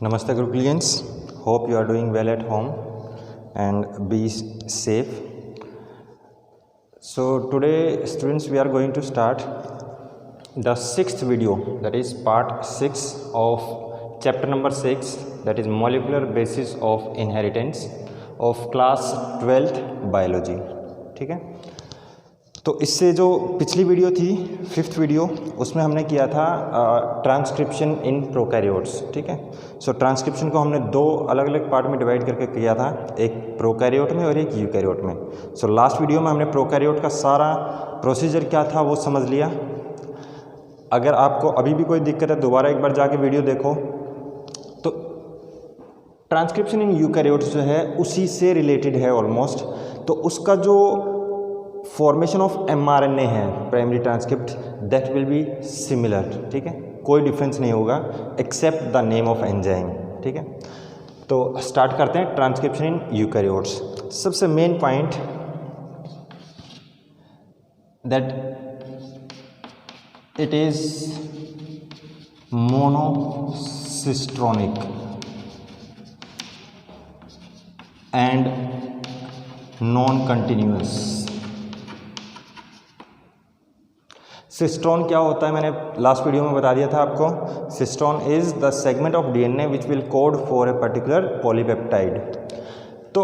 Namaste group clients, hope you are doing well at home and be safe. So today students we are going to start the sixth video, that is part 6 of chapter number 6, that is molecular basis of inheritance of class 12th biology. ठीक है, तो इससे जो पिछली video थी fifth video, उसमें हमने किया था ट्रांसक्रिप्शन इन प्रोकैरियोट्स. ठीक है, सो ट्रांसक्रिप्शन को हमने दो अलग अलग पार्ट में डिवाइड करके किया था, एक प्रोकैरियोट में और एक यूकैरियोट में. सो लास्ट वीडियो में हमने प्रोकैरियोट का सारा प्रोसीजर क्या था वो समझ लिया. अगर आपको अभी भी कोई दिक्कत है दोबारा एक बार जाके वीडियो देखो. तो ट्रांसक्रिप्शन इन यूकैरियोट्स जो है उसी से रिलेटेड है ऑलमोस्ट. तो उसका जो फॉर्मेशन ऑफ mRNA है primary transcript, that will be similar. ठीक है, कोई डिफरेंस नहीं होगा except the name of enzyme. ठीक है, तो स्टार्ट करते हैं ट्रांसक्रिप्शन इन यूकैरियोट्स. सबसे main point that it is monocistronic and non continuous. Cistron क्या होता है मैंने लास्ट वीडियो में बता दिया था आपको. Cistron is the segment of DNA which will code for a particular polypeptide. तो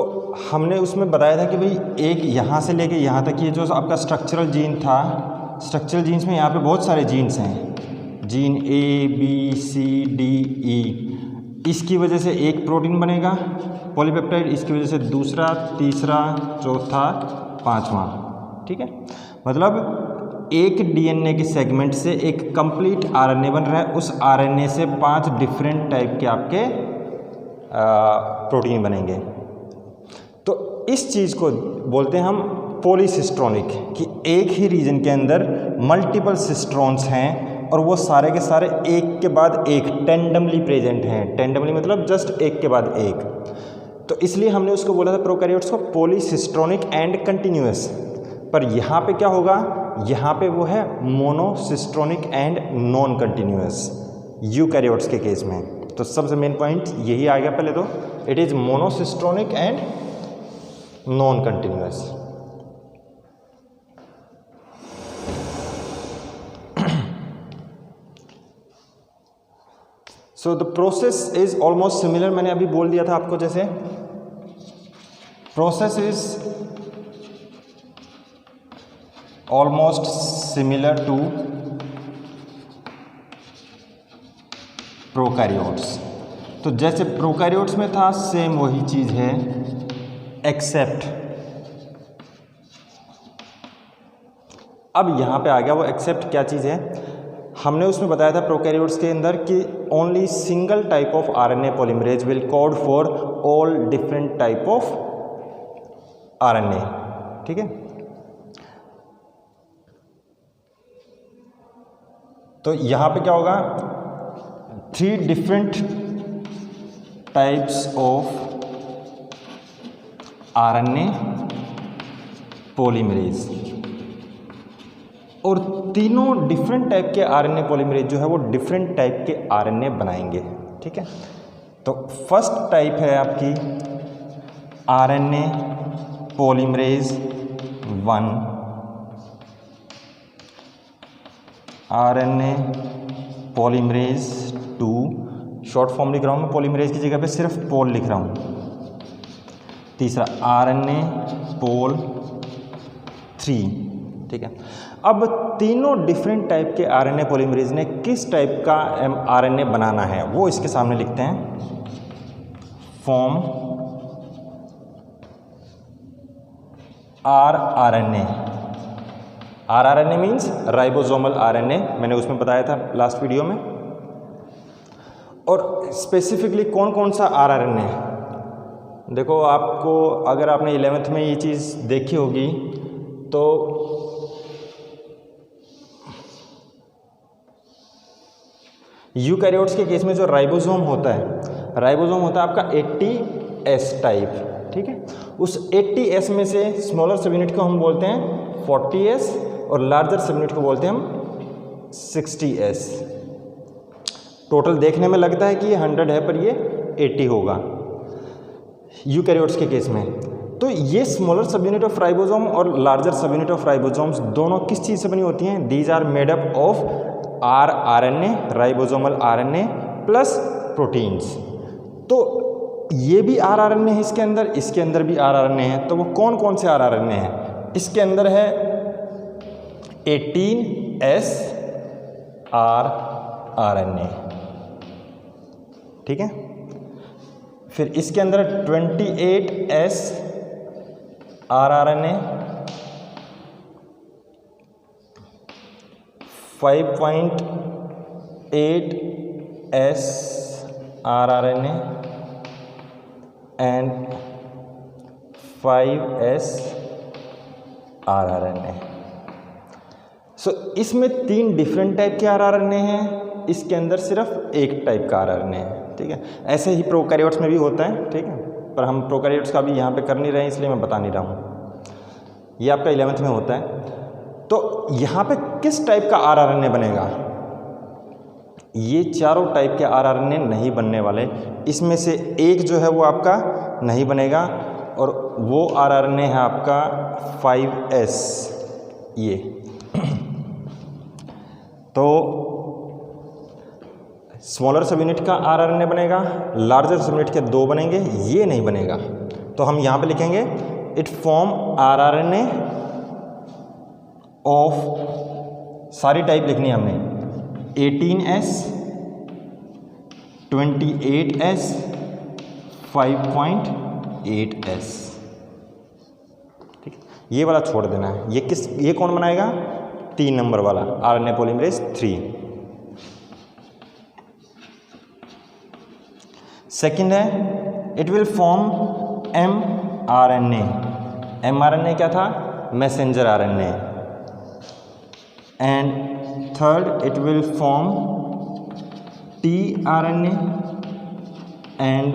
हमने उसमें बताया था कि भाई एक यहाँ से लेके यहाँ तक ये जो आपका स्ट्रक्चरल जीन था, स्ट्रक्चरल जीन्स में यहाँ पे बहुत सारे जीन्स हैं, gene A B C D E. इसकी वजह से एक प्रोटीन बनेगा पॉलीपेप्टाइड, इसकी वजह से दूसरा, तीसरा, चौथा, पाँचवा. ठीक है, मतलब एक डीएनए के सेगमेंट से एक कंप्लीट आरएनए बन रहा है, उस आरएनए से 5 डिफरेंट टाइप के आपके प्रोटीन बनेंगे. तो इस चीज़ को बोलते हैं हम पॉलीसिस्ट्रोनिक, कि एक ही रीजन के अंदर मल्टीपल सिस्ट्रॉन्स हैं और वो सारे के सारे एक के बाद एक टेंडमली प्रेजेंट हैं. टेंडमली मतलब जस्ट एक के बाद एक. तो इसलिए हमने उसको बोला था प्रोकैरियोट्स को पॉलीसिस्ट्रोनिक एंड कंटिन्यूअस. पर यहाँ पे क्या होगा, यहाँ पे वो है मोनोसिस्ट्रोनिक एंड नॉन कंटिन्यूअस यूकैरियोट्स के केस में. तो सबसे मेन पॉइंट यही आ गया पहले तो, it is monocistronic and non continuous. So the process is almost similar. मैंने अभी बोल दिया था आपको, जैसे process is almost similar to prokaryotes. तो जैसे प्रोकैरियोट्स में था सेम वही चीज़ है, एक्सेप्ट अब यहाँ पे आ गया वो एक्सेप्ट क्या चीज़ है. हमने उसमें बताया था प्रोकैरियोट्स के अंदर कि only single type of RNA polymerase will code for all different type of RNA. ठीक है, तो यहाँ पे क्या होगा, 3 different types of RNA polymerase, और तीनों डिफरेंट टाइप के आरएनए पॉलीमरेज जो है वो डिफरेंट टाइप के आरएनए बनाएंगे. ठीक है, तो फर्स्ट टाइप है आपकी RNA polymerase 1, RNA polymerase 2. Short form लिख रहा हूँ मैं, पॉलीमरेज की जगह पे सिर्फ पोल लिख रहा हूँ. तीसरा आरएनए पोल 3. ठीक है, अब तीनों डिफरेंट टाइप के आरएनए पॉलीमरेज ने किस टाइप का आरएनए बनाना है वो इसके सामने लिखते हैं. Form rRNA. RRNA means ribosomal RNA, मैंने उसमें बताया था लास्ट वीडियो में. और स्पेसिफिकली कौन कौन सा आरआरएनए, देखो आपको अगर आपने 11th में ये चीज़ देखी होगी तो यूकैरियोट्स के केस में जो राइबोसोम होता है, राइबोसोम होता है आपका 80S टाइप. ठीक है, उस 80S में से स्मॉलर सब यूनिट को हम बोलते हैं 40S और लार्जर सब यूनिट को बोलते हैं हम 60S. टोटल देखने में लगता है कि ये 100 है पर ये 80 होगा यूकैरियोट्स के केस में। तो ये smaller subunit of ribosome और larger subunit of ribosomes दोनों किस चीज़ से बनी होती हैं? These are made up of RNA, ribosomal RNA plus proteins. तो ये भी आरएनए है इसके अंदर भी आरएनए है। तो वो कौन कौन से आरएनए हैं? इसके अंदर है 18S आरएनए, ठीक है। फिर इसके अंदर 28S RNA, 5.8S RNA and 5S RNA. So इसमें 3 डिफरेंट टाइप के आरएनए हैं, इसके अंदर सिर्फ एक टाइप का आरएनए है, ठीक है। ऐसे ही प्रोकैरियोट्स में भी होता है, ठीक है, पर हम प्रोकैरियोट्स का भी यहाँ पे कर नहीं रहे हैं इसलिए मैं बता नहीं रहा हूँ। ये आपका 11th में होता है। तो यहाँ पे किस टाइप का आरएनए बनेगा? ये चारों टाइप के आरएनए नहीं बनने वाले, इसमें से एक जो है वो आपका नहीं बनेगा और वो आरएनए है आपका 5S ये। तो स्मॉलर सब यूनिट का आरएनए बनेगा, लार्जर सब यूनिट के 2 बनेंगे, ये नहीं बनेगा। तो हम यहाँ पे लिखेंगे इट फॉर्म आरएनए ऑफ, सारी टाइप लिखनी है हमने, 18S, 28S, 5.8S, ठीक है। ये वाला छोड़ देना है। ये कौन बनाएगा? 3 नंबर वाला आरएनए पॉलीमरेज 3। सेकेंड है it will form mRNA। mRNA क्या था? Messenger RNA. And third it will form tRNA and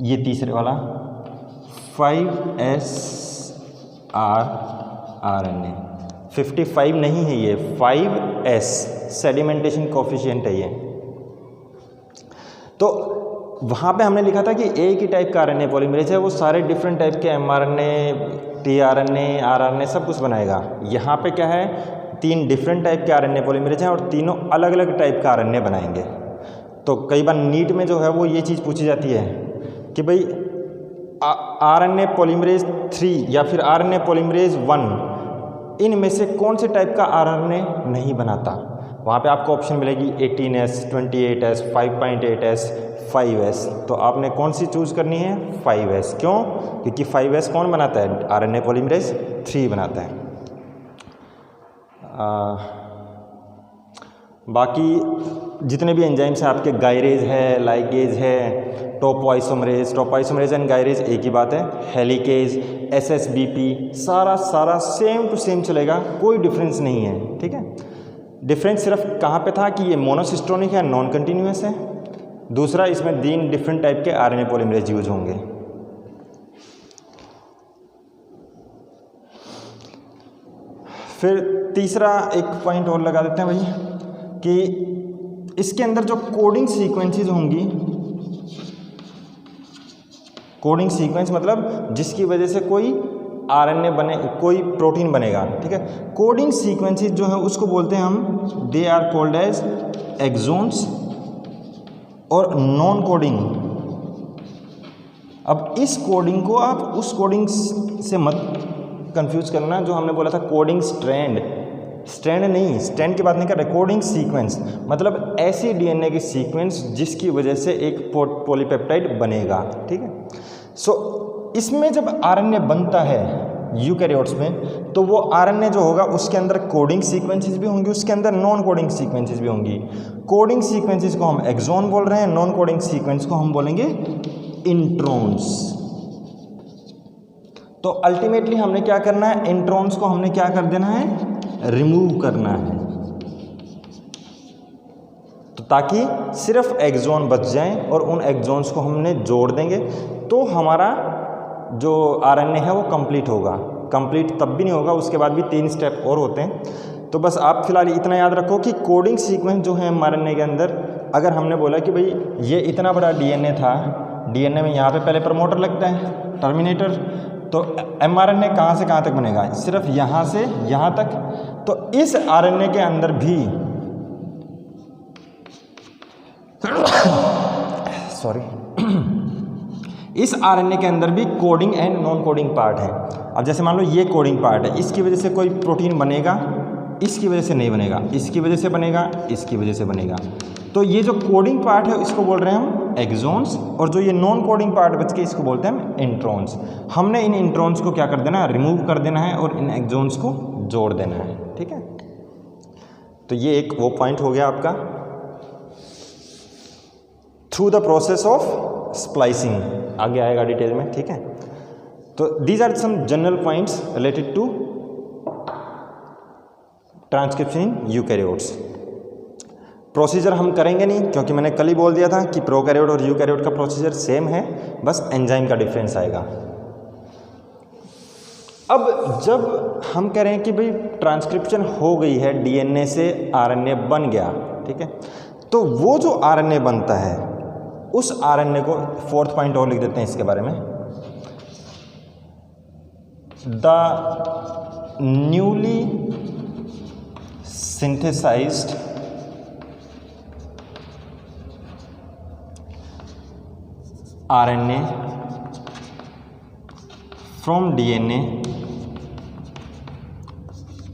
ये तीसरे वाला 5S RNA। 55 नहीं है ये, 5S सेडिमेंटेशन कोफिशिएंट है ये। तो वहाँ पे हमने लिखा था कि एक ही टाइप का आरएनए पॉलीमरेज है, वो सारे डिफरेंट टाइप के mRNA, tRNA, RNA सब कुछ बनाएगा। यहाँ पे क्या है? 3 डिफरेंट टाइप के आरएनए पॉलीमरेज हैं और तीनों अलग अलग टाइप का आरएनए बनाएंगे। तो कई बार नीट में जो है वो ये चीज़ पूछी जाती है कि भाई आरएनए पॉलीमरेज 3 या फिर आरएनए पॉलीमरेज 1, इनमें से कौन से टाइप का आरएनए नहीं बनाता? वहाँ पे आपको ऑप्शन मिलेगी 18S, 28S, 5.8S, 5S। तो आपने कौन सी चूज़ करनी है? 5S। क्यों? क्योंकि 5S कौन बनाता है? आरएनए पॉलीमरेज 3 बनाता है। बाकी जितने भी एंजाइम्स हैं आपके, गायरेज है, लाइगेज है, टोपोआइसोमरेज एंड गायरेज एक ही बात है, हेलिकेज, SSBP, सारा सेम टू सेम चलेगा, कोई डिफरेंस नहीं है, ठीक है। डिफरेंस सिर्फ कहाँ पे था कि ये मोनोसिस्टोनिक है, नॉन कंटिन्यूस है। दूसरा, इसमें 3 डिफरेंट टाइप के आरएनए पॉलीमरेज यूज होंगे। फिर तीसरा एक पॉइंट और लगा देते हैं भाई कि इसके अंदर जो कोडिंग सीक्वेंसेस होंगी, कोडिंग सीक्वेंस मतलब जिसकी वजह से कोई आरएनए बने, कोई प्रोटीन बनेगा, ठीक है। कोडिंग सीक्वेंसेस जो है उसको बोलते हैं हम, they are called as exons और नॉन कोडिंग। अब इस कोडिंग को आप उस कोडिंग से मत कंफ्यूज करना जो हमने बोला था कोडिंग स्ट्रैंड नहीं, स्ट्रैंड की बात नहीं कर रहे, कोडिंग सीक्वेंस मतलब ऐसी डीएनए की सीक्वेंस जिसकी वजह से एक पॉलीपेप्टाइड बनेगा, ठीक है। सो इसमें जब आरएनए बनता है यूकैरियोट्स में, तो वो आरएनए जो होगा उसके अंदर कोडिंग सीक्वेंसेस भी होंगी, उसके अंदर नॉन कोडिंग सीक्वेंसेस भी होंगी। कोडिंग सीक्वेंसेस को हम एक्सोन बोल रहे हैं, नॉन कोडिंग सीक्वेंस को हम बोलेंगे इंट्रॉन्स। तो अल्टीमेटली हमने क्या करना है? इंट्रॉन्स को हमने क्या कर देना है? रिमूव करना है, तो ताकि सिर्फ एक्सोन बच जाएं और उन एक्सोन्स को हमने जोड़ देंगे तो हमारा जो आरएनए है वो कंप्लीट होगा। कंप्लीट तब भी नहीं होगा, उसके बाद भी 3 स्टेप और होते हैं। तो बस आप फिलहाल इतना याद रखो कि कोडिंग सीक्वेंस जो है mRNA के अंदर, अगर हमने बोला कि भाई ये इतना बड़ा डीएनए था, डीएनए में यहाँ पे पहले प्रमोटर लगता है, टर्मिनेटर, तो mRNA कहाँ से कहाँ तक बनेगा, सिर्फ यहाँ से यहाँ तक। तो इस आरएनए के अंदर भी सॉरी इस आरएनए के अंदर भी coding and non coding part है। अब जैसे मान लो ये कोडिंग पार्ट है, इसकी वजह से कोई प्रोटीन बनेगा, इसकी वजह से नहीं बनेगा, इसकी वजह से बनेगा, इसकी वजह से बनेगा। तो ये जो कोडिंग पार्ट है इसको बोल रहे हैं हम एक्सॉन्स, और जो ये नॉन कोडिंग पार्ट बच के इसको बोलते हैं हम इंट्रॉन्स। हमने इन इंट्रॉन्स को क्या कर देना है, रिमूव कर देना है, और इन एक्सॉन्स को जोड़ देना है। ठीक है, तो ये एक वो पॉइंट हो गया आपका through the process of splicing, आगे आएगा डिटेल में। ठीक है, तो these are some general points related to transcription in eukaryotes. Procedure हम करेंगे नहीं, क्योंकि मैंने कल ही बोल दिया था कि प्रोकैरियोट और यूकैरियोट का प्रोसीजर सेम है, बस एंजाइम का डिफरेंस आएगा। अब जब हम कह रहे हैं कि भाई ट्रांसक्रिप्शन हो गई है, डीएनए से आरएनए बन गया, ठीक है, तो वो जो आरएनए बनता है उस आरएनए को, फोर्थ पॉइंट और लिख देते हैं इसके बारे में, the newly synthesised RNA from DNA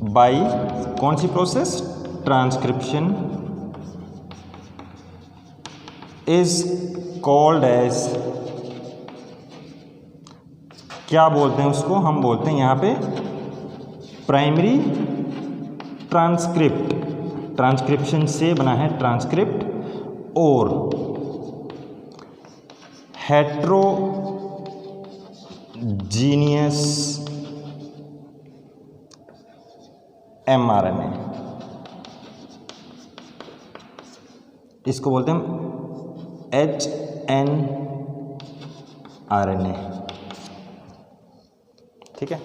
by कौन सी process, transcription, is called as, क्या बोलते हैं उसको, हम बोलते हैं यहाँ पे प्राइमरी ट्रांसक्रिप्ट, ट्रांसक्रिप्शन से बना है ट्रांसक्रिप्ट, और हेट्रोजीनियस एमआरएनए, इसको बोलते हैं HNRNA। ठीक है,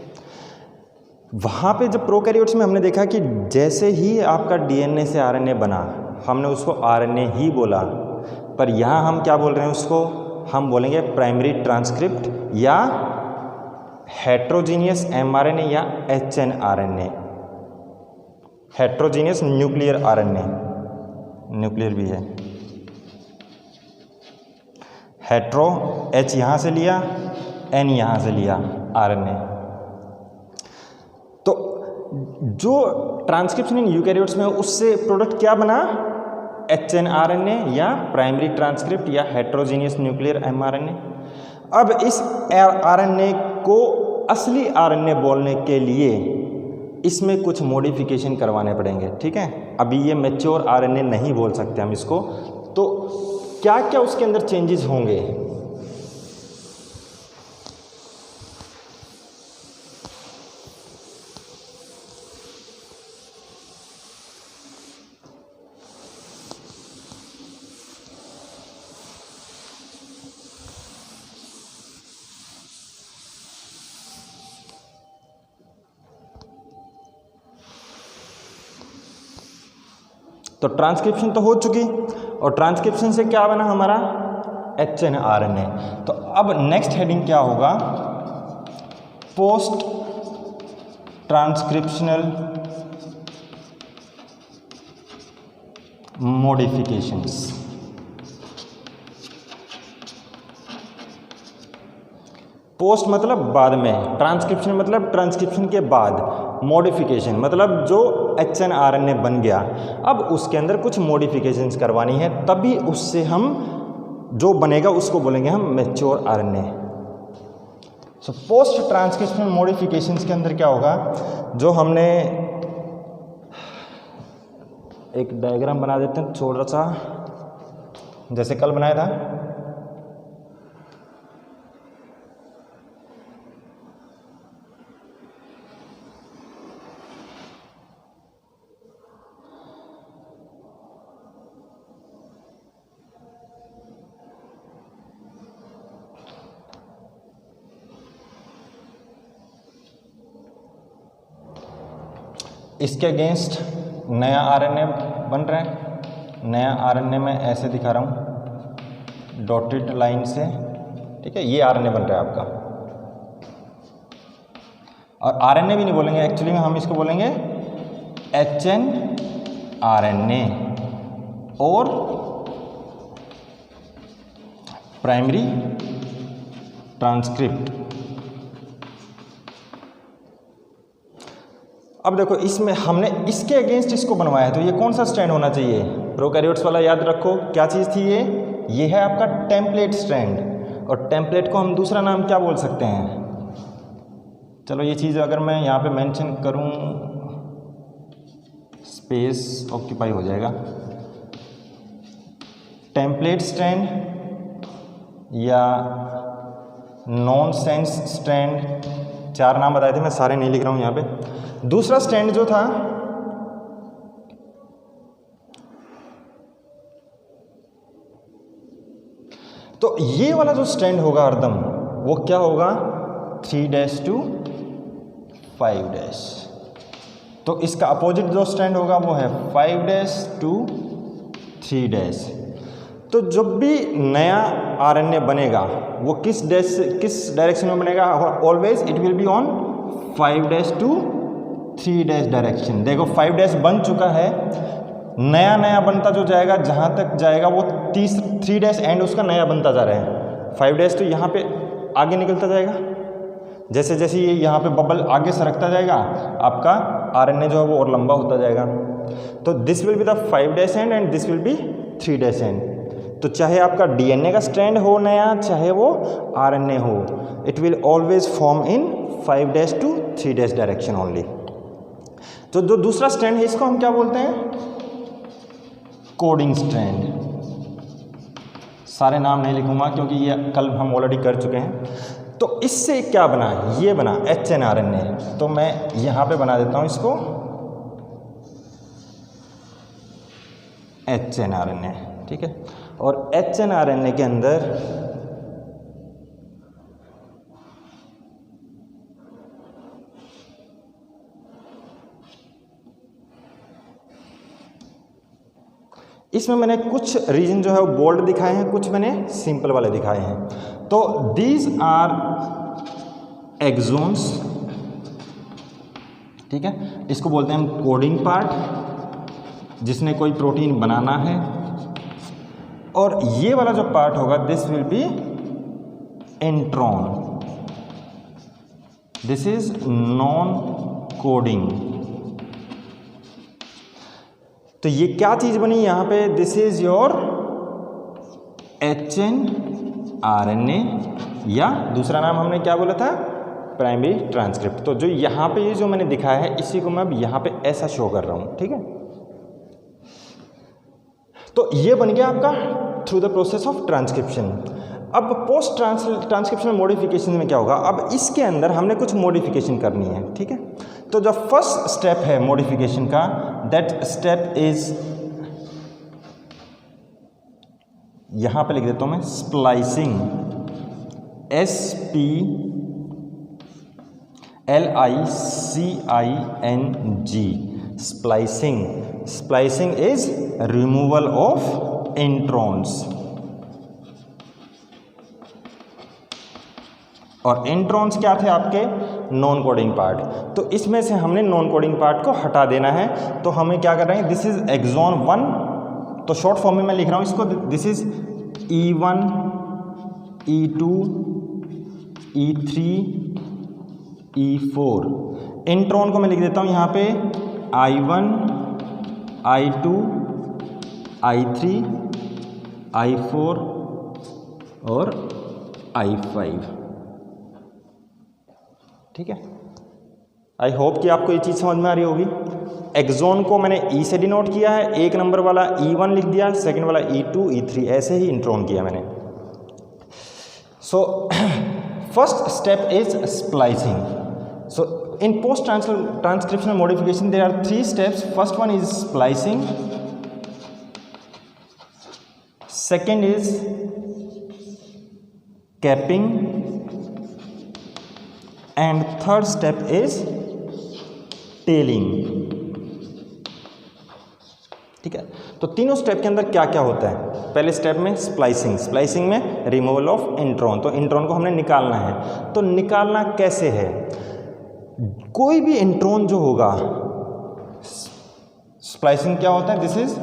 वहाँ पे जब प्रोकैरियोट्स में हमने देखा कि जैसे ही आपका डीएनए से आरएनए बना, हमने उसको आरएनए ही बोला, पर यहाँ हम क्या बोल रहे हैं उसको, हम बोलेंगे प्राइमरी ट्रांसक्रिप्ट या हेट्रोजीनियस एमआरएनए या HNRNA, heterogeneous nuclear RNA, nuclear भी है, हेट्रो H यहाँ से लिया, N यहाँ से लिया, आरएनए। तो जो ट्रांसक्रिप्शन इन यूकैरियोट्स में उससे प्रोडक्ट क्या बना, HNRNA या प्राइमरी ट्रांसक्रिप्ट या हेट्रोजीनियस न्यूक्लियर एमआरएनए। अब इस आरएनए को असली आरएनए बोलने के लिए इसमें कुछ मॉडिफिकेशन करवाने पड़ेंगे। ठीक है, अभी ये मैच्योर आरएनए नहीं बोल सकते हम इसको, तो क्या क्या उसके अंदर चेंजेस होंगे। तो ट्रांसक्रिप्शन तो हो चुकी, और ट्रांसक्रिप्शन से क्या बना हमारा, HNRNA। तो अब नेक्स्ट हेडिंग क्या होगा, पोस्ट ट्रांसक्रिप्शनल मॉडिफिकेशंस। पोस्ट मतलब बाद में, ट्रांसक्रिप्शन मतलब ट्रांसक्रिप्शन के बाद, मॉडिफिकेशन मतलब जो HNRNA बन गया, अब उसके अंदर कुछ मॉडिफिकेशंस करवानी है, तभी उससे हम जो बनेगा उसको बोलेंगे हम mature RNA. So post transcriptional modifications के अंदर क्या होगा, जो हमने एक डायग्राम बना देते हैं छोटा सा, जैसे कल बनाया था। इसके अगेंस्ट नया आरएनए बन रहा है। नया आरएनए मैं ऐसे दिखा रहा हूँ डॉटेड लाइन से, ठीक है, ये आरएनए बन रहा है आपका। और आरएनए भी नहीं बोलेंगे एक्चुअली में, हम इसको बोलेंगे HNRNA और प्राइमरी ट्रांसक्रिप्ट। अब देखो इसमें हमने इसके अगेंस्ट इसको बनवाया है, तो ये कौन सा स्ट्रैंड होना चाहिए? प्रोकैरियोट्स वाला याद रखो, क्या चीज़ थी ये है आपका टेम्पलेट स्ट्रैंड। और टेम्पलेट को हम दूसरा नाम क्या बोल सकते हैं? चलो ये चीज़ अगर मैं यहाँ पे मेंशन करूँ, स्पेस ऑक्यूपाई हो जाएगा। टेम्पलेट स्ट्रैंड या नॉन सेंस स्ट्रैंड, 4 नाम बताए थे, मैं सारे नहीं लिख रहा हूँ यहाँ पे। दूसरा स्ट्रैंड जो था तो ये वाला जो स्ट्रैंड होगा हरदम, वो क्या होगा? 3' to 5'। तो इसका अपोजिट जो स्ट्रैंड होगा वो है 5' to 3'। तो जब भी नया आरएनए बनेगा वो किस डायरेक्शन में बनेगा? Always it will be on 5' to 3' direction. देखो 5' बन चुका है, नया बनता जो जाएगा, जहाँ तक जाएगा वो 3' एंड उसका नया बनता जा रहा है। 5' तो यहाँ पे आगे निकलता जाएगा, जैसे जैसे ये यहाँ पे बबल आगे सरकता जाएगा, आपका आरएनए जो है वो और लंबा होता जाएगा। तो this will be the 5' and and this will B 3' and. तो चाहे आपका डीएनए का स्ट्रैंड हो नया, चाहे वो आरएनए हो, it will always form in 5' to 3' direction only. तो जो दूसरा स्ट्रैंड है इसको हम क्या बोलते हैं? Coding strand. सारे नाम नहीं लिखूंगा क्योंकि ये कल हम ऑलरेडी कर चुके हैं। तो इससे क्या बना? ये बना HNRNA। तो मैं यहाँ पे बना देता हूँ इसको HNRNA, ठीक है। और HNRNA के अंदर इसमें मैंने कुछ रीजन जो है वो बोल्ड दिखाए हैं, कुछ मैंने सिंपल वाले दिखाए हैं। तो दीज आर एक्सोन्स, ठीक है, इसको बोलते हैं हम कोडिंग पार्ट, जिसने कोई प्रोटीन बनाना है। और ये वाला जो पार्ट होगा this will B intron, this is non coding. तो ये क्या चीज बनी यहाँ पे? दिस इज योर HNRNA, या दूसरा नाम हमने क्या बोला था? Primary transcript. तो जो यहाँ पे ये जो मैंने दिखाया है इसी को मैं अब यहाँ पे ऐसा शो कर रहा हूँ, ठीक है। तो ये बन गया आपका through the process of transcription. अब पोस्ट ट्रांसक्रिप्शन मॉडिफिकेशन में क्या होगा? अब इसके अंदर हमने कुछ मॉडिफिकेशन करनी है, ठीक है। तो जो फर्स्ट स्टेप है मॉडिफिकेशन का, दैट स्टेप इज, यहां पे लिख देता हूं मैं, splicing, SPLICING, splicing. Splicing is removal of introns. और इंट्रॉन्स क्या थे आपके? Non coding part. तो इसमें से हमने नॉन कोडिंग पार्ट को हटा देना है। तो हमें क्या कर रहे हैं? दिस इज एक्सॉन 1, तो शॉर्ट फॉर्म में मैं लिख रहा हूं इसको, this is E1, E2, E3, E4। Intron को मैं लिख देता हूं यहाँ पे I1, I2, I3, I4 और I5, ठीक है। आई होप कि आपको ये चीज़ समझ में आ रही होगी। एक्सोन को मैंने ई से डिनोट किया है, एक नंबर वाला E1 लिख दिया, सेकंड वाला E2, E3, ऐसे ही इंट्रोन किया मैंने। So first step is splicing. So in post transcriptional modification there are 3 steps. First one is splicing, second is capping, and third step is tailing. ठीक है। तो तीनों स्टेप के अंदर क्या क्या होता है? पहले स्टेप में स्प्लाइसिंग में रिमूवल ऑफ इंट्रॉन, तो इंट्रॉन को हमने निकालना है। तो निकालना कैसे है? कोई भी इंट्रॉन जो होगा, स्प्लाइसिंग क्या होता है? This is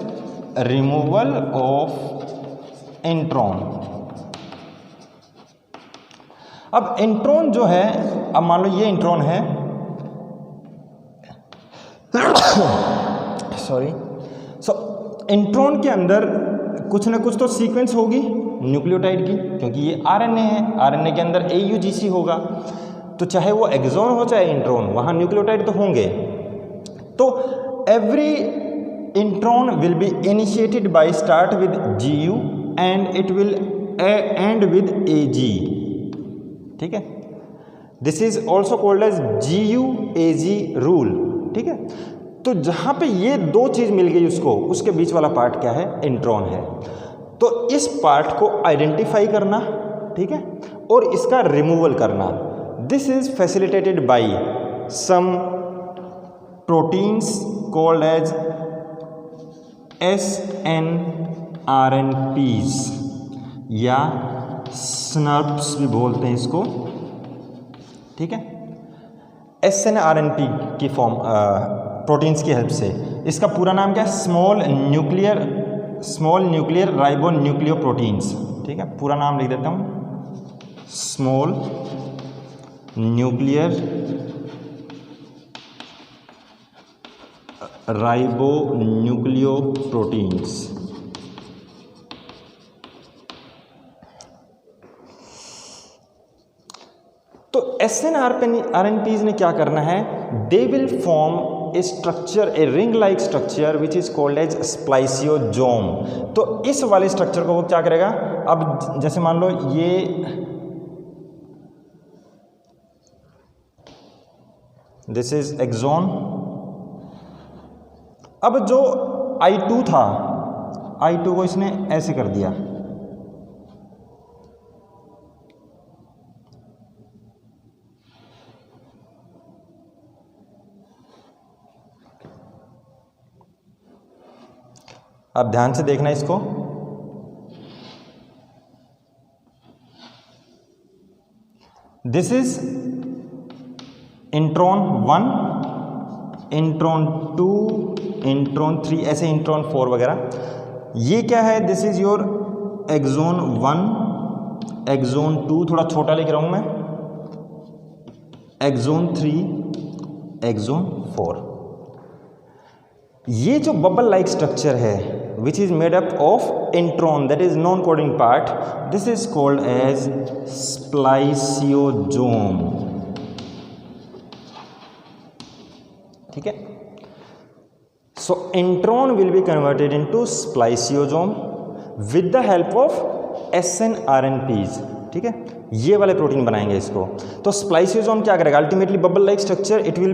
removal of intron. अब इंट्रॉन जो है, अब मान लो ये इंट्रॉन है सॉरी। इंट्रॉन के अंदर कुछ ना कुछ तो सीक्वेंस होगी न्यूक्लियोटाइड की, क्योंकि ये आरएनए है, आरएनए के अंदर AUGC होगा। तो चाहे वो एक्सॉन हो चाहे इंट्रॉन, वहाँ न्यूक्लियोटाइड तो होंगे। तो every intron will be initiated by start with GU and it will end with AG, ठीक है। This is also called as GU-AG rule, ठीक है। तो जहाँ पे ये दो चीज़ मिल गई उसको, उसके बीच वाला पार्ट क्या है? इंट्रॉन है। तो इस पार्ट को आइडेंटिफाई करना, ठीक है, और इसका रिमूवल करना, this is facilitated by some proteins called as SNRNPs या SNRPs भी बोलते हैं इसको, ठीक है। SNRNP की फॉर्म प्रोटीन्स की हेल्प से। इसका पूरा नाम क्या है? Small nuclear ribonucleoproteins, ठीक है। पूरा नाम लिख देता हूँ, small nuclear ribonucleoproteins. तो SNRNPs ने क्या करना है? They will form a structure, a ring like structure which is called as spliceosome. तो इस वाले स्ट्रक्चर को वो क्या करेगा? अब जैसे मान लो ये दिस इज एक्सॉन। अब जो I2 था, I2 को इसने ऐसे कर दिया, अब ध्यान से देखना इसको। This is intron 1, intron 2, intron 3, ऐसे इंट्रॉन 4 वगैरह। ये क्या है? This is your exon 1, exon 2, थोड़ा छोटा लिख रहा हूं मैं, एक्सॉन 3, एक्सॉन 4। ये जो बबल लाइक स्ट्रक्चर है which is made up of intron, that is non coding part, this is called as spliciosome, ठीक है। So intron will be converted into spliciosome with the help of SNRNPs, ठीक है। ये वाले protein बनाएंगे इसको। तो स्प्लाइसियोसोम क्या करेगा? Ultimately bubble like structure, it will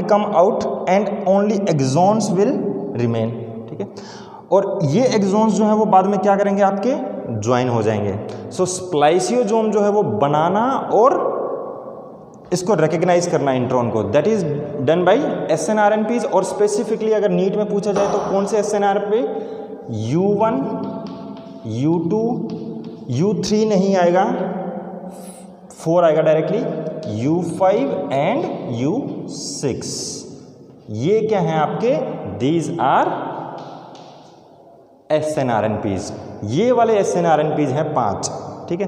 come out and only exons will remain, ठीक है। और ये एक्सॉन्स जो है वो बाद में क्या करेंगे? आपके ज्वाइन हो जाएंगे। सो स्प्लाइसियोसोम जो है वो बनाना और इसको रिकग्नाइज करना इंट्रॉन को, that is done by SNRNPs। और स्पेसिफिकली अगर नीट में पूछा जाए तो कौन से SNRNP? U1, U2, U3 नहीं आएगा, 4 आएगा डायरेक्टली, U5 एंड U6। ये क्या है आपके? These are SNRNPs। ये वाले SNRNPs हैं 5, ठीक है।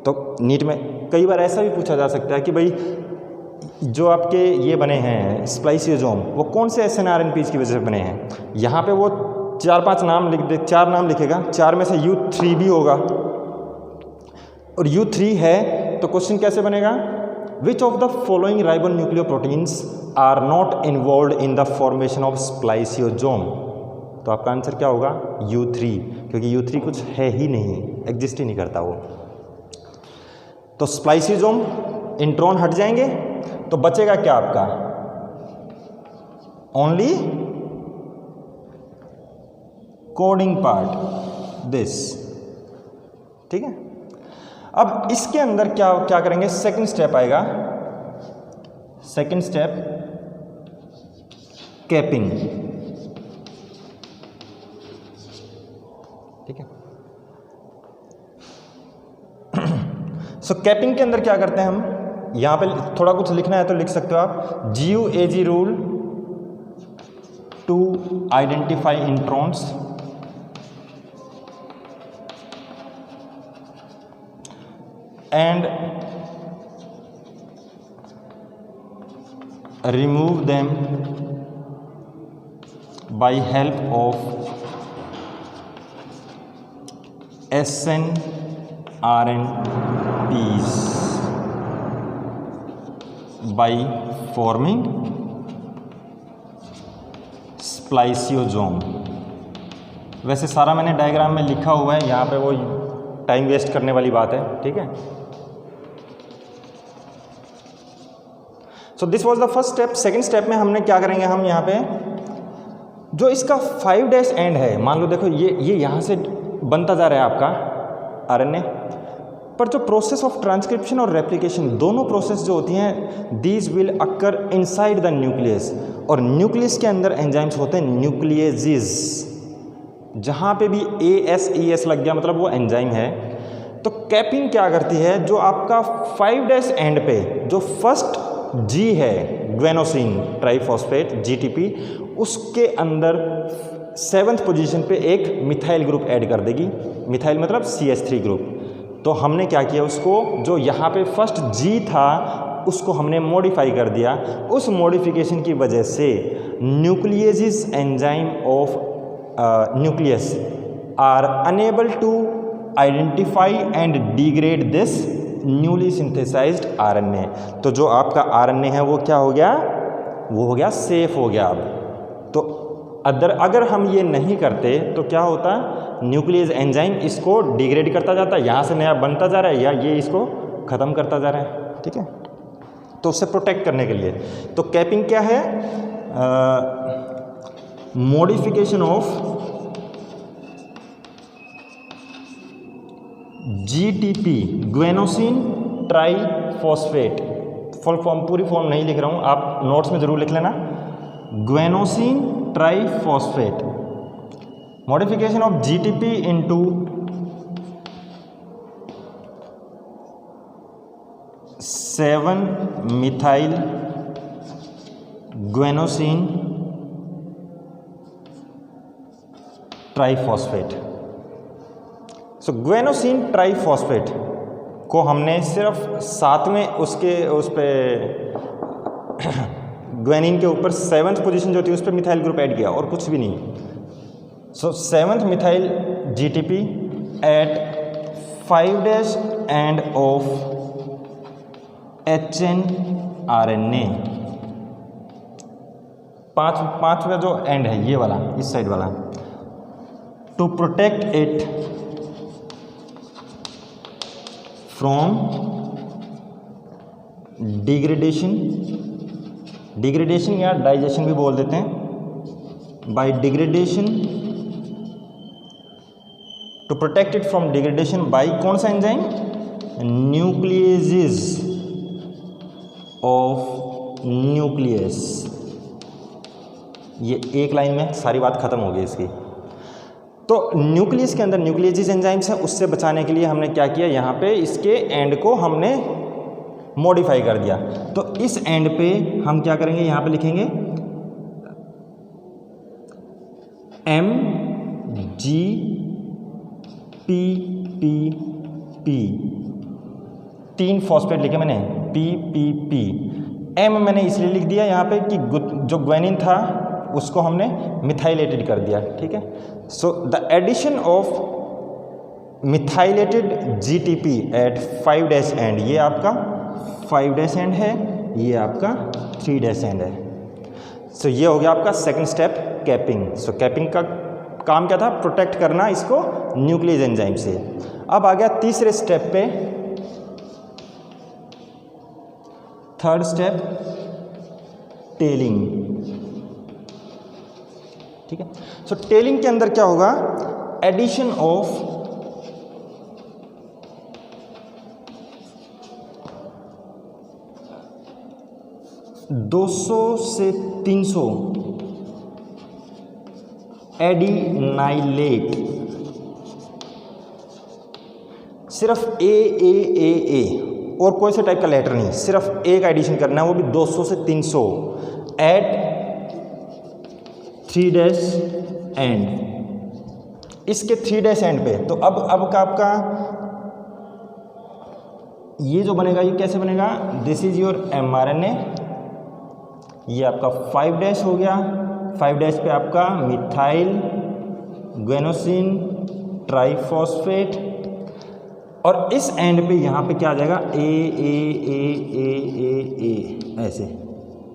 तो नीट में कई बार ऐसा भी पूछा जा सकता है कि भाई जो आपके ये बने हैं स्प्लाइसियोसोम, वो कौन से SNRNPs की वजह से बने हैं? यहाँ पे वो 4-5 नाम लिख दे, 4 नाम लिखेगा, 4 में से U3 भी होगा, और U3 है तो क्वेश्चन कैसे बनेगा? Which of the following ribonucleoproteins are not involve in the formation of spliceosome? तो आपका आंसर क्या होगा? U3, क्योंकि U3 कुछ है ही नहीं, एग्जिस्ट ही नहीं करता वो। तो स्प्लाइसियोसोम, इंट्रॉन हट जाएंगे तो बचेगा क्या आपका? ओनली कोडिंग पार्ट, दिस, ठीक है। अब इसके अंदर क्या करेंगे? सेकंड स्टेप आएगा, सेकंड स्टेप कैपिंग। सो कैपिंग के अंदर क्या करते हैं हम, यहाँ पे थोड़ा कुछ लिखना है तो लिख सकते हो आप, GUAG rule to identify introns and remove them by help of SNRNPs by forming spliceosome. वैसे सारा मैंने डायग्राम में लिखा हुआ है, यहाँ पे वो टाइम वेस्ट करने वाली बात है, ठीक है। So this was the first step. Second step में हमने क्या करेंगे, हम यहाँ पे जो इसका 5' एंड है, मान लो देखो ये यहाँ से बनता जा रहा है आपका RNA, पर जो प्रोसेस ऑफ ट्रांसक्रिप्शन और रेप्लिकेशन दोनों प्रोसेस जो होती हैं, these will occur inside the nucleus, और न्यूक्लियस के अंदर एंजाइम्स होते हैं न्यूक्लियेजेस। जहाँ पे भी ASES लग गया मतलब वो एंजाइम है। तो कैपिंग क्या करती है, जो आपका 5' एंड पे जो फर्स्ट G है, ग्वेनोसिन ट्राइफॉस्फेट GTP, उसके अंदर 7th पोजीशन पे एक मिथाइल ग्रुप ऐड कर देगी। मिथाइल मतलब CH3 ग्रुप। तो हमने क्या किया, उसको जो यहाँ पे फर्स्ट G था उसको हमने मॉडिफाई कर दिया। उस मॉडिफिकेशन की वजह से nucleases enzyme of nucleus are unable to identify and degrade this newly synthesised RNA। तो जो आपका RNA है वो क्या हो गया, वो हो गया सेफ हो गया। अब तो अगर हम ये नहीं करते तो क्या होता, न्यूक्लियस एंजाइम इसको डिग्रेड करता जाता है, यहाँ से नया बनता जा रहा है, या ये इसको ख़त्म करता जा रहा है, ठीक है। तो उससे प्रोटेक्ट करने के लिए तो कैपिंग क्या है, modification of GTP guanosine triphosphate. Full form पूरी फॉर्म नहीं लिख रहा हूँ, आप नोट्स में ज़रूर लिख लेना। Guanosine triphosphate, modification of GTP into seven methyl guanosine triphosphate. So guanosine triphosphate को हमने सिर्फ 7वें उस पे ग्वेनिन के ऊपर 7th पोजीशन जो थी उस पर मिथाइल ग्रुप ऐड किया और कुछ भी नहीं। So 7th methyl GTP at 5' end of HNRNA। पांचवा जो एंड है ये वाला, इस साइड वाला, to protect it from degradation या डाइजेशन भी बोल देते हैं, by degradation, to protect it from degradation by कौन सा एंजाइम, न्यूक्लियेजेस ऑफ न्यूक्लियस। ये एक लाइन में सारी बात खत्म हो गई इसकी। तो न्यूक्लियस के अंदर न्यूक्लियेजेस एंजाइम्स है, उससे बचाने के लिए हमने क्या किया, यहाँ पे इसके एंड को हमने मॉडिफाई कर दिया। तो इस एंड पे हम क्या करेंगे, यहाँ पे लिखेंगे MGPPP, 3 फॉस्फेट लिखे मैंने, PPP। M मैंने इसलिए लिख दिया यहाँ पे कि जो ग्वेनिन था उसको हमने मिथाइलेटेड कर दिया, ठीक है। So the addition of methylated GTP at 5' end, ये आपका 5' एंड है, ये आपका 3' एंड है। सो ये हो गया आपका सेकंड स्टेप, कैपिंग। सो कैपिंग का काम क्या था, प्रोटेक्ट करना इसको न्यूक्लियस एंजाइम से। अब आ गया तीसरे स्टेप पे, थर्ड स्टेप, टेलिंग, ठीक है। सो टेलिंग के अंदर क्या होगा, एडिशन ऑफ (200 से 300) एडिनाइलेट सिर्फ ए और कोई से टाइप का लेटर नहीं, सिर्फ एक एडिशन करना है, वो भी 200 से 300 एट 3 एंड, इसके 3 एंड पे। तो अब का आपका ये जो बनेगा, ये कैसे बनेगा, दिस इज योर mRNA, ये आपका 5 हो गया, 5 पे आपका मिथाइल गुएनोसिन ट्राइफॉस्फेट, और इस एंड पे यहाँ पे क्या आ जाएगा, ए ऐसे,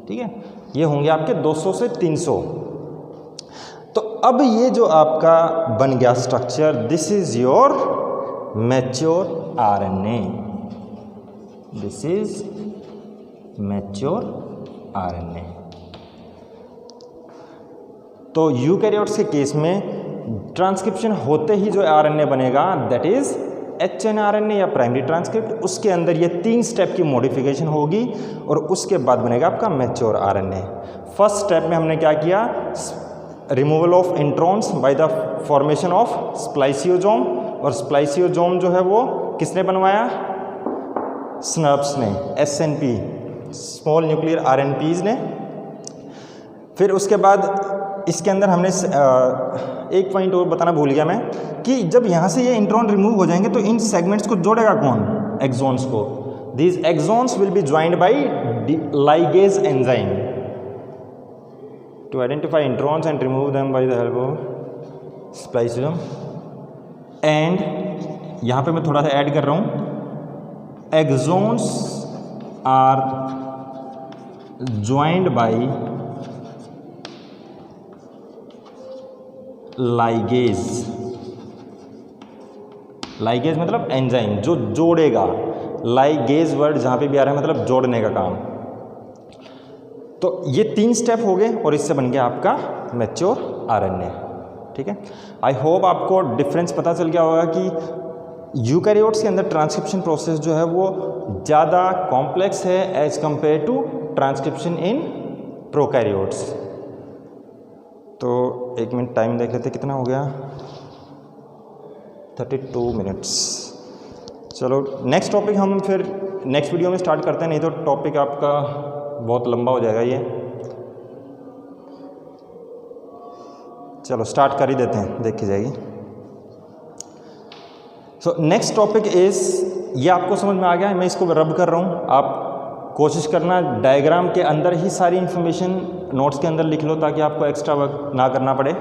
ठीक है। ये होंगे आपके 200 से 300। तो अब ये जो आपका बन गया structure, this is your mature RNA, this is mature RNA. तो यूकैरियोट्स के केस में ट्रांसक्रिप्शन होते ही जो आरएनए बनेगा दैट इज एचएनआरएनए या प्राइमरी ट्रांसक्रिप्ट, उसके अंदर ये 3 स्टेप की मॉडिफिकेशन होगी और उसके बाद बनेगा आपका मैच्योर आरएनए। फर्स्ट स्टेप में हमने क्या किया, removal of introns by the formation of spliceosome, और स्प्लाइसियोजोम जो है वो किसने बनवाया, स्नर्प्स ने, एसएनपी स्मॉल न्यूक्लियर आरएनपीज ने। फिर उसके बाद इसके अंदर हमने एक पॉइंट और बताना भूल गया मैं, कि जब यहाँ से ये इंट्रॉन रिमूव हो जाएंगे तो इन सेगमेंट्स को जोड़ेगा कौन, एक्सॉन्स को। These exons will be joined by ligase enzyme to identify introns and remove them by the help of spliceosome. And यहाँ पे मैं थोड़ा सा ऐड कर रहा हूँ, exons are joined by ligase, ligase मतलब एंजाइम जो जोड़ेगा, लाइगेज वर्ड जहाँ पे भी आ रहा है मतलब जोड़ने का काम। तो ये 3 स्टेप हो गए और इससे बन गया आपका मैच्योर आरएनए, ठीक है। आई होप आपको डिफरेंस पता चल गया होगा कि यूकैरियोट्स के अंदर ट्रांसक्रिप्शन प्रोसेस जो है वो ज़्यादा कॉम्प्लेक्स है as compare to transcription in prokaryotes. तो 1 मिनट टाइम देख लेते कितना हो गया, 32 मिनट्स। चलो नेक्स्ट टॉपिक हम फिर नेक्स्ट वीडियो में स्टार्ट करते हैं, नहीं तो टॉपिक आपका बहुत लंबा हो जाएगा ये। चलो स्टार्ट कर ही देते हैं, देखी जाएगी। सो नेक्स्ट टॉपिक इज, ये आपको समझ में आ गया है, मैं इसको रब कर रहा हूँ, आप कोशिश करना डायग्राम के अंदर ही सारी इन्फॉर्मेशन नोट्स के अंदर लिख लो ताकि आपको एक्स्ट्रा वर्क ना करना पड़े।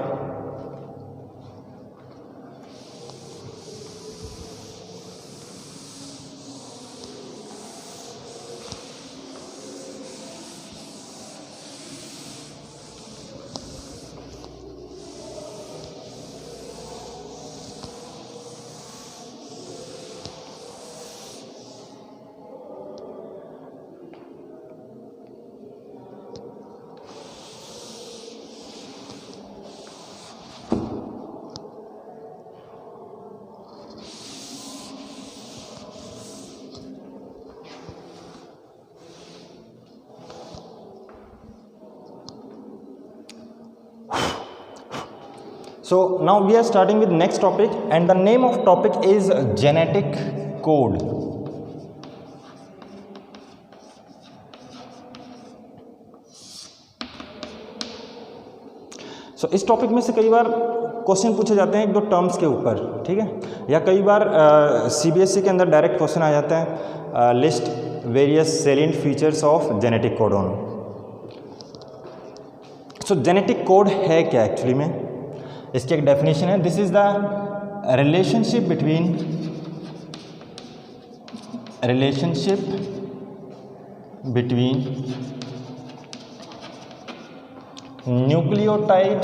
So now we are starting with next topic and the name of topic is genetic code. So इस टॉपिक में से कई बार क्वेश्चन पूछे जाते हैं 1-2 टर्म्स के ऊपर, ठीक है, या कई बार सीबीएसई के अंदर डायरेक्ट क्वेश्चन आ जाता है, list various salient features of genetic codon. So genetic code है क्या एक्चुअली में, इसकी एक डेफिनेशन है, this is the relationship between nucleotide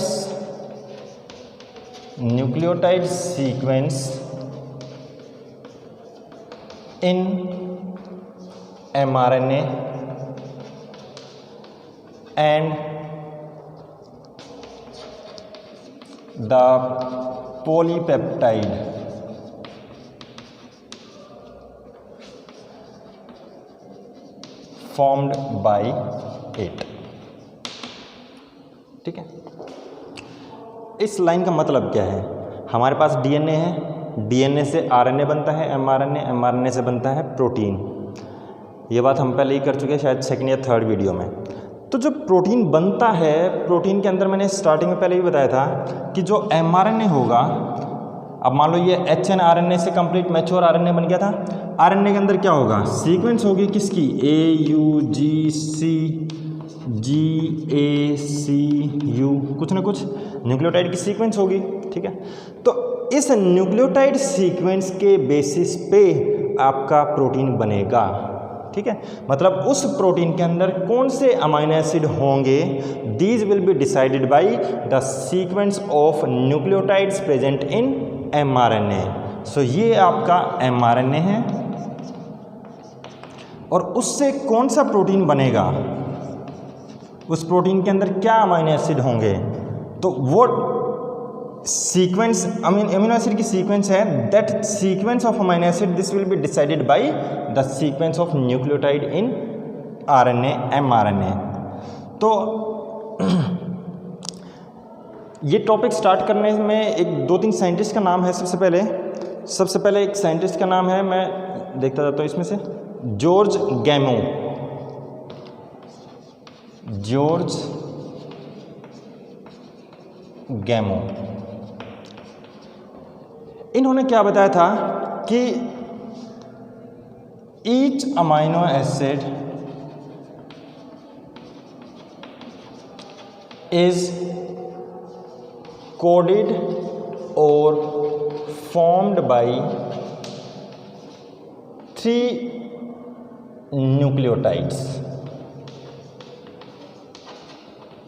sequence in mRNA and the polypeptide formed by it। ठीक है, इस लाइन का मतलब क्या है, हमारे पास डीएनए है, डीएनए से आरएनए बनता है, एमआरएनए से बनता है प्रोटीन। ये बात हम पहले ही कर चुके हैं शायद सेकंड या थर्ड वीडियो में। तो जो प्रोटीन बनता है, प्रोटीन के अंदर मैंने स्टार्टिंग में पहले ही बताया था कि जो एमआरएनए होगा, अब मान लो ये एचएनआरएनए से कंप्लीट मैच्योर आरएनए बन गया था। आरएनए के अंदर क्या होगा, सीक्वेंस होगी किसकी, AUGC GACU, कुछ ना कुछ न्यूक्लियोटाइड की सीक्वेंस होगी, ठीक है। तो इस न्यूक्लियोटाइड सीक्वेंस के बेसिस पे आपका प्रोटीन बनेगा, ठीक है। मतलब उस प्रोटीन के अंदर कौन से अमाइनो एसिड होंगे, these will be decided by the sequence of nucleotides present in mRNA। सो ये आपका mRNA है और उससे कौन सा प्रोटीन बनेगा, उस प्रोटीन के अंदर क्या अमाइनो एसिड होंगे, तो वो सीक्वेंस अमीनो एसिड की सीक्वेंस है, that sequence of amino acid this will be decided by the sequence of nucleotide in RNA mRNA। तो ये टॉपिक स्टार्ट करने में एक 2-3 साइंटिस्ट का नाम है। सबसे पहले एक साइंटिस्ट का नाम है, मैं देखता जाता हूँ इसमें से, जॉर्ज गैमो। इन्होंने क्या बताया था कि each amino acid is coded और फॉर्म्ड बाय 3 न्यूक्लियोटाइड्स,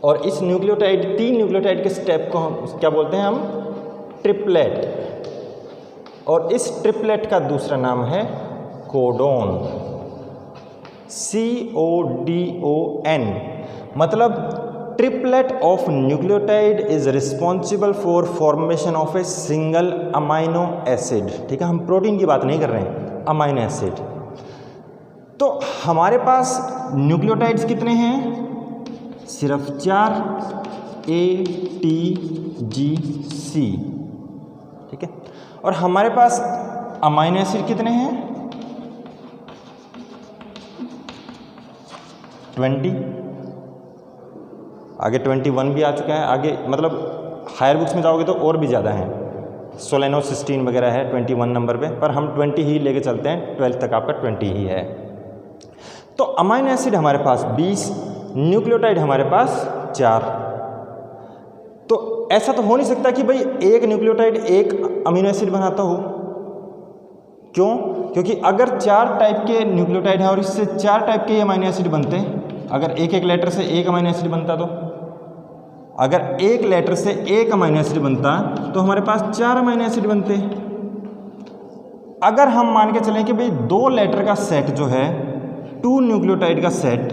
और इस 3 न्यूक्लियोटाइड के स्टेप को हम क्या बोलते हैं, हम ट्रिपलेट, और इस ट्रिपलेट का दूसरा नाम है कोडोन, CODON। मतलब triplet of nucleotide is responsible for formation of a single amino acid, ठीक है। हम प्रोटीन की बात नहीं कर रहे हैं, अमाइनो एसिड। तो हमारे पास न्यूक्लियोटाइड्स कितने हैं, सिर्फ 4, ATGC, ठीक है। और हमारे पास अमाइनो एसिड कितने हैं, 20, आगे 21 भी आ चुका है, आगे मतलब हायर बुक्स में जाओगे तो और भी ज़्यादा हैं, सोलेनोसिस्टीन वगैरह है 21 नंबर पे, पर हम 20 ही लेके चलते हैं, 12th तक आपका 20 ही है। तो अमाइनो एसिड हमारे पास 20, न्यूक्लियोटाइड हमारे पास 4। तो ऐसा तो हो नहीं सकता कि भाई एक न्यूक्लियोटाइड एक अमीनो एसिड बनाता हो, क्यों? क्योंकि अगर 4 टाइप के न्यूक्लियोटाइड है और इससे 4 टाइप के अमीनो एसिड बनते हैं, अगर एक लेटर से एक अमीनो एसिड बनता, तो अगर एक लेटर से एक अमीनो एसिड बनता तो हमारे पास 4 अमीनो एसिड बनते। अगर हम मान के चलें कि भाई 2 लेटर का सेट जो है, 2 न्यूक्लियोटाइड का सेट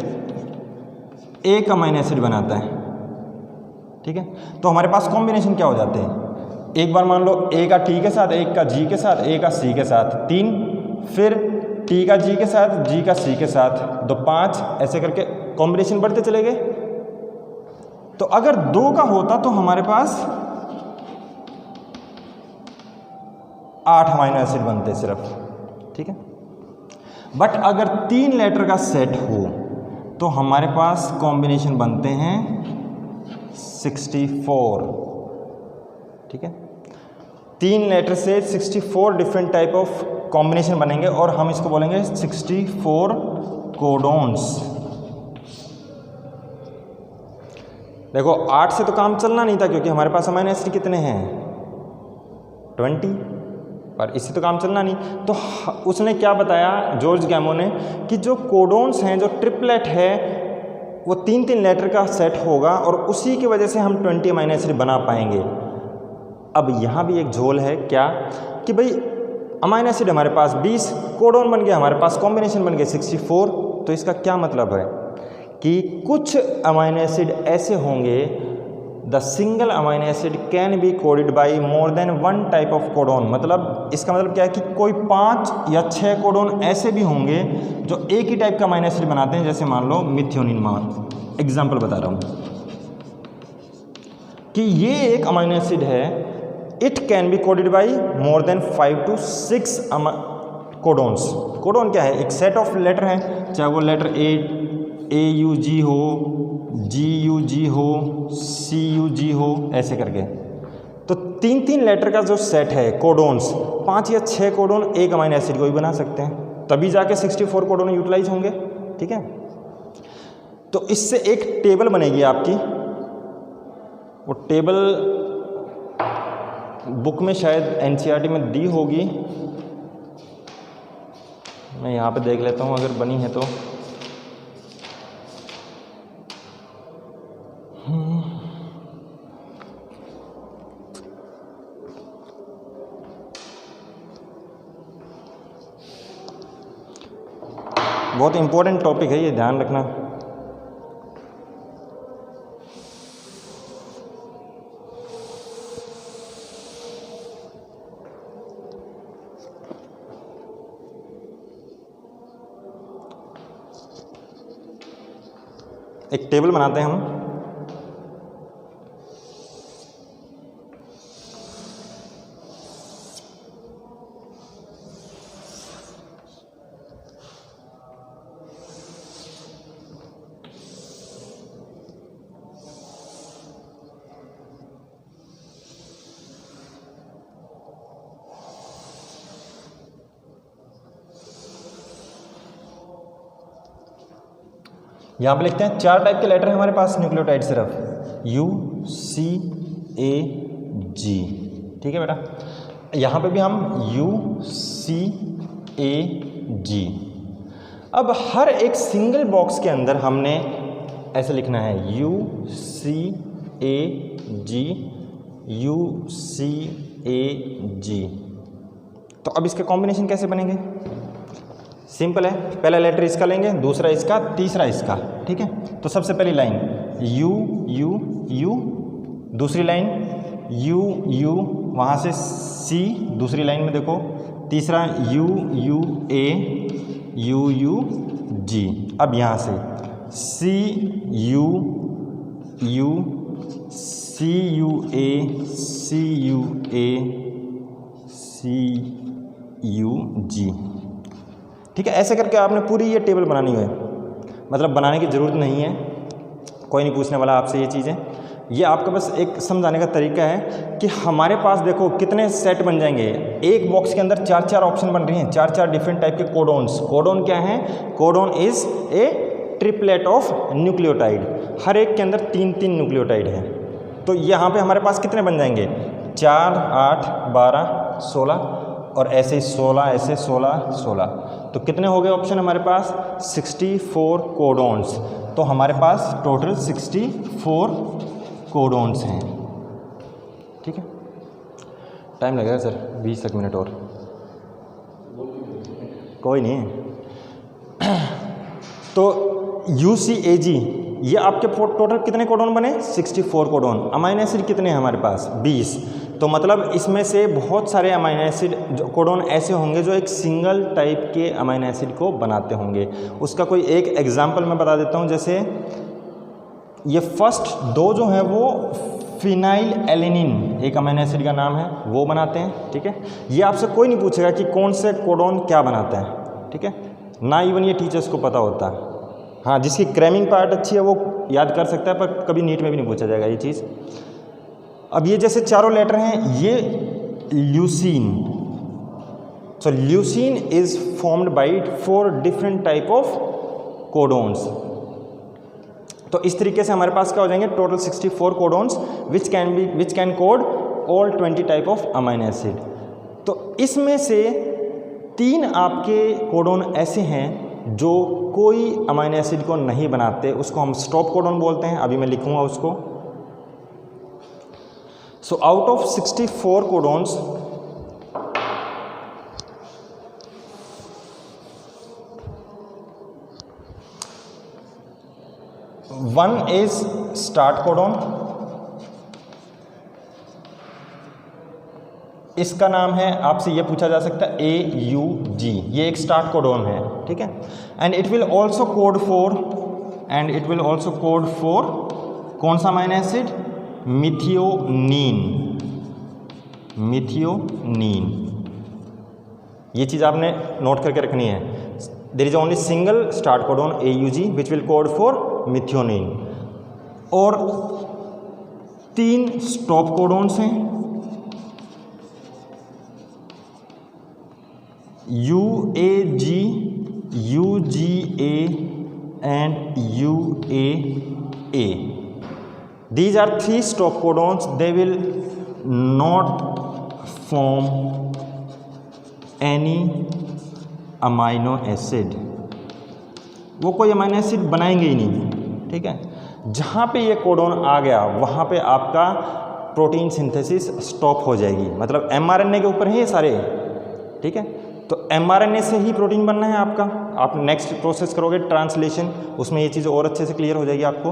एक अमीनो एसिड बनाता है, ठीक है। तो हमारे पास कॉम्बिनेशन क्या हो जाते हैं, एक बार मान लो ए का टी के साथ, एक का जी के साथ, ए का सी के साथ 3, फिर टी का जी के साथ, जी का सी के साथ 2, 5, ऐसे करके कॉम्बिनेशन बढ़ते चले गए। तो अगर 2 का होता तो हमारे पास 8 अमीनो एसिड बनते सिर्फ, ठीक है। बट अगर 3 लेटर का सेट हो तो हमारे पास कॉम्बिनेशन बनते हैं 64, ठीक है। 3 लेटर से 64 डिफरेंट टाइप ऑफ कॉम्बिनेशन बनेंगे और हम इसको बोलेंगे 64 कोडोन्स। देखो 8 से तो काम चलना नहीं था क्योंकि हमारे पास अमीनो एसिड कितने हैं, 20, पर इससे तो काम चलना नहीं। तो उसने क्या बताया जॉर्ज गैमो ने कि जो कोडोन्स हैं, जो ट्रिपलेट है, वो 3-3 लेटर का सेट होगा और उसी की वजह से हम 20 अमीनो एसिड बना पाएंगे। अब यहाँ भी एक झोल है, क्या कि भाई अमीनो एसिड हमारे पास 20, कोडोन बन गया, हमारे पास कॉम्बिनेशन बन गए 64। तो इसका क्या मतलब है कि कुछ अमीनो एसिड ऐसे होंगे, the single amino acid can be coded by more then 1 type of codon. मतलब इसका मतलब क्या है कि कोई 5 या 6 कोडोन ऐसे भी होंगे जो एक ही टाइप का अमीनो एसिड बनाते हैं। जैसे मान लो मिथ्योनिन, एग्जाम्पल बता रहा हूँ कि ये एक अमीनो एसिड है, it can be coded by more than 5 to 6 codons. Codon क्या है? एक सेट ऑफ लेटर है, चाहे वो लेटर ए यू जी हो, जी यू जी हो, सी यू जी हो, ऐसे करके। तो 3 लेटर का जो सेट है कोडोन्स, 5 या 6 कोडोन एक अमीनो एसिड को भी बना सकते हैं, तभी जाके 64 कोडोन यूटिलाइज होंगे। ठीक है, तो इससे एक टेबल बनेगी आपकी, वो टेबल बुक में शायद एनसीईआरटी में दी होगी, मैं यहाँ पे देख लेता हूँ अगर बनी है तो। बहुत इम्पोर्टेंट टॉपिक है ये, ध्यान रखना। एक टेबल बनाते हैं हम। यहाँ पे लिखते हैं 4 टाइप के लेटर हैं हमारे पास न्यूक्लियोटाइड सिर्फ, यू सी ए जी। ठीक है बेटा, यहाँ पे भी हम यू सी ए जी। अब हर एक सिंगल बॉक्स के अंदर हमने ऐसे लिखना है you see A ji, you see ए जी। तो अब इसके कॉम्बिनेशन कैसे बनेंगे? सिंपल है, पहला लेटर इसका लेंगे, दूसरा इसका, तीसरा इसका। ठीक है, तो सबसे पहली लाइन यू यू यू, दूसरी लाइन यू यू, वहाँ से सी, दूसरी लाइन में देखो, तीसरा U U A, U U G. अब यहाँ से C U U, C U A, C U A, C U G. ठीक है, ऐसे करके आपने पूरी ये टेबल बनानी है, मतलब बनाने की ज़रूरत नहीं है, कोई नहीं पूछने वाला आपसे ये चीज़ें। ये आपका बस एक समझाने का तरीका है कि हमारे पास देखो कितने सेट बन जाएंगे। एक बॉक्स के अंदर 4 ऑप्शन बन रही हैं, 4 डिफरेंट टाइप के कोडोन्स। कोडोन क्या है? Codon is a triplet of nucleotide, हर एक के अंदर 3 न्यूक्लियोटाइड है। तो यहाँ पे हमारे पास कितने बन जाएंगे? 4, 8, 12, 16 और ऐसे ही 16, ऐसे 16, 16। तो कितने हो गए ऑप्शन हमारे पास? 64 कोडोन्स। तो हमारे पास टोटल 64 कोडोन्स हैं। ठीक है, टाइम लगेगा सर 20 मिनट और, कोई नहीं। तो UCAG ये आपके टोटल कितने कोडोन बने? 64 कोडोन। अमाइनो एसिड कितने हैं हमारे पास? 20। तो मतलब इसमें से बहुत सारे अमाइनो एसिड कोडोन ऐसे होंगे जो एक सिंगल टाइप के अमाइनो एसिड को बनाते होंगे। उसका कोई एक एग्जांपल मैं बता देता हूँ। जैसे ये फर्स्ट 2 जो हैं वो फिनाइल एलेनिन एक अमाइनो एसिड का नाम है, वो बनाते हैं। ठीक है, ये आपसे कोई नहीं पूछेगा कि कौन से कोडोन क्या बनाता है। ठीक है, ना इवन ये टीचर्स को पता होता है। हाँ, जिसकी क्रैमिंग पार्ट अच्छी है वो याद कर सकता है, पर कभी नीट में भी नहीं पूछा जाएगा ये चीज़। अब ये जैसे 4 लेटर हैं, ये leucine. So leucine is formed by 4 different type of codons. तो इस तरीके से हमारे पास क्या हो जाएंगे? Total 64 codons which can code all 20 type of amino acid. तो इसमें से 3 आपके कोडोन ऐसे हैं जो कोई अमाइनो एसिड को नहीं बनाते, उसको हम स्टॉप कोडोन बोलते हैं। अभी मैं लिखूंगा उसको। So out of 64 codons, one is start codon, इसका नाम है, आपसे ये पूछा जा सकता है AUG, ये एक स्टार्ट कोडोन है। ठीक है, and it will also code for कौन सा अमाइनो एसिड? मिथियोनीन। मिथियोनीन। ये चीज़ आपने नोट करके रखनी है। There is only single start codon AUG which will code for methionine, और 3 स्टॉप कोडॉन्स हैं UAG, UGA and UAA. These are 3 stop codons. They will not form any amino acid, वो कोई amino acid बनाएंगे ही नहीं। ठीक है, जहाँ पे ये कोडॉन आ गया वहाँ पे आपका प्रोटीन सिंथेसिस स्टॉप हो जाएगी। मतलब mRNA के ऊपर है ये सारे। ठीक है, तो mRNA से ही प्रोटीन बनना है आपका। आप नेक्स्ट प्रोसेस करोगे ट्रांसलेशन, उसमें ये चीज़ और अच्छे से क्लियर हो जाएगी आपको।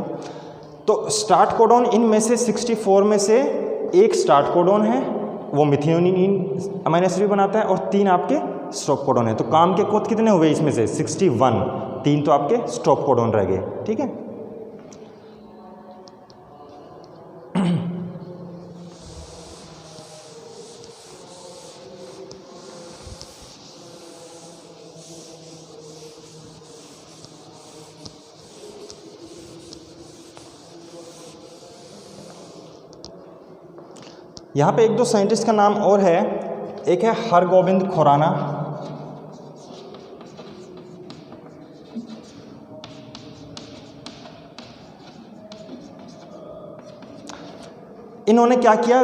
तो स्टार्ट कोडॉन इनमें से 64 में से एक स्टार्ट कोडॉन है, वो मिथियोनीन अमाइनो एसिड भी बनाता है, और 3 आपके स्टॉप कोडॉन है। तो काम के कोड कितने हुए इसमें से? 61। 3 तो आपके स्टॉप कोडॉन रह गए। ठीक है, यहाँ पे 1-2 साइंटिस्ट का नाम और है। एक है हरगोविंद खुराना, इन्होंने क्या किया,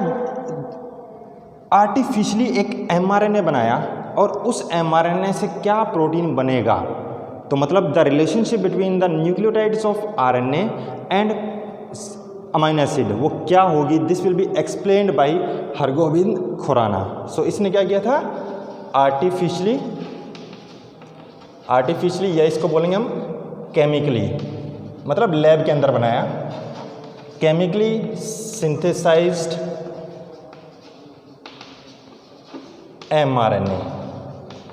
आर्टिफिशियली एक mRNA बनाया, और उस mRNA से क्या प्रोटीन बनेगा। तो मतलब the relationship between the nucleotides of RNA and amino acid वो क्या होगी, this will be explained by Hargobind Khorana. So इसने क्या किया था, आर्टिफिशियली या इसको बोलेंगे हम केमिकली, मतलब लैब के अंदर बनाया, केमिकली सिंथेसाइज्ड mRNA।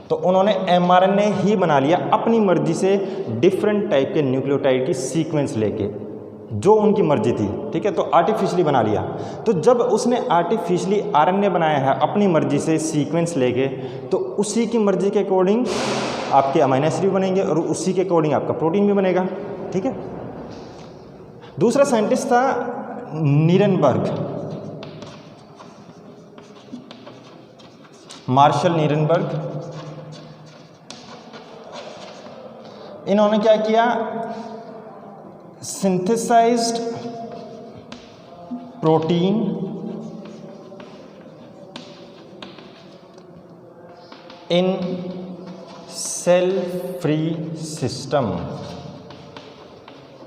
तो उन्होंने mRNA ही बना लिया अपनी मर्जी से, डिफरेंट टाइप के न्यूक्लियोटाइड की सीक्वेंस लेके, जो उनकी मर्जी थी। ठीक है, तो आर्टिफिशियली बना लिया। तो जब उसने आर्टिफिशियली RNA बनाया है अपनी मर्जी से सीक्वेंस लेके, तो उसी की मर्जी के अकॉर्डिंग आपके अमाइनो एसिड भी बनेंगे, और उसी के अकॉर्डिंग आपका प्रोटीन भी बनेगा। ठीक है, दूसरा साइंटिस्ट था नीरेनबर्ग, मार्शल नीरेनबर्ग। इन्होंने क्या किया, synthesized protein in cell free system.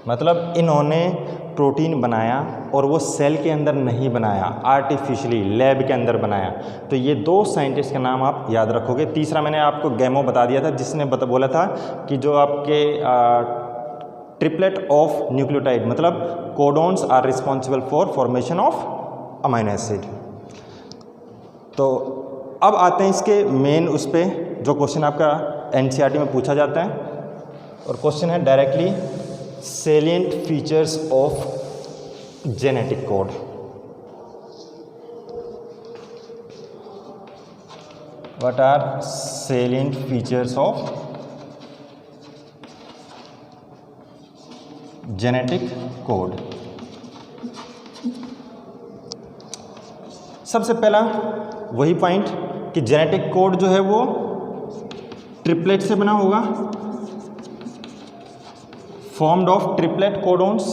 मतलब इन्होंने प्रोटीन बनाया और वो सेल के अंदर नहीं बनाया, आर्टिफिशियली लैब के अंदर बनाया। तो ये 2 साइंटिस्ट का नाम आप याद रखोगे। तीसरा मैंने आपको गैमो बता दिया था, जिसने बोला था कि जो आपके ट्रिपलेट ऑफ न्यूक्लियोटाइड, मतलब codons are responsible for formation of amino acid. तो अब आते हैं इसके मेन उस पे, जो क्वेश्चन आपका NCERT में पूछा जाता है, और क्वेश्चन है directly salient features of genetic code। What are salient features of genetic code? सबसे पहला वही पॉइंट कि जेनेटिक कोड जो है वो ट्रिपलेट से बना होगा, formed of triplet codons,